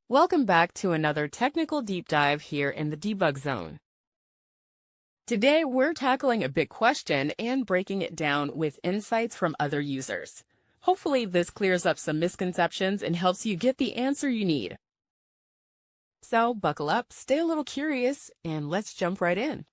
Welcome back to another technical deep dive here in the debug zone. Today, we're tackling a big question and breaking it down with insights from other users. Hopefully, this clears up some misconceptions and helps you get the answer you need. So, buckle up, stay a little curious, and let's jump right in.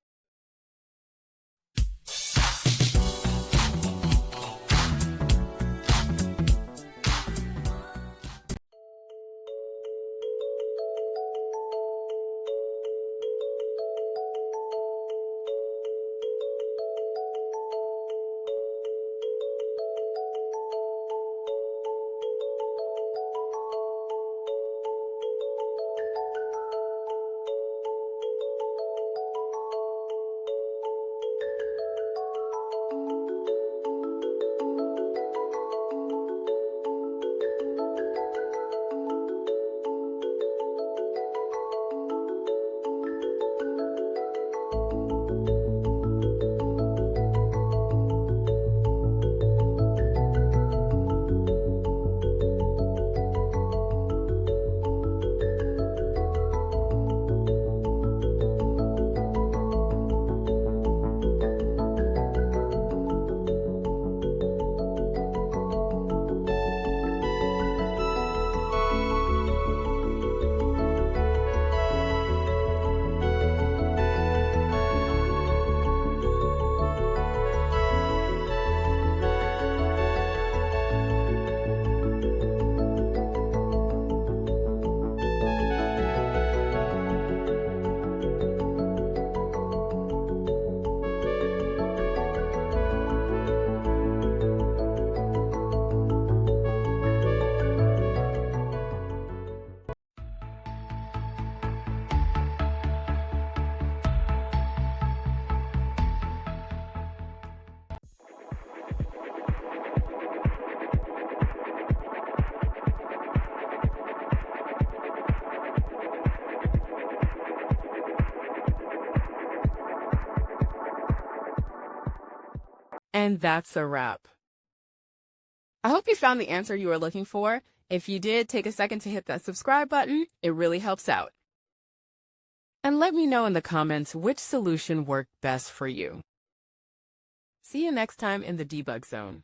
And that's a wrap. I hope you found the answer you were looking for. If you did, take a second to hit that subscribe button. It really helps out. And let me know in the comments which solution worked best for you. See you next time in the debug zone.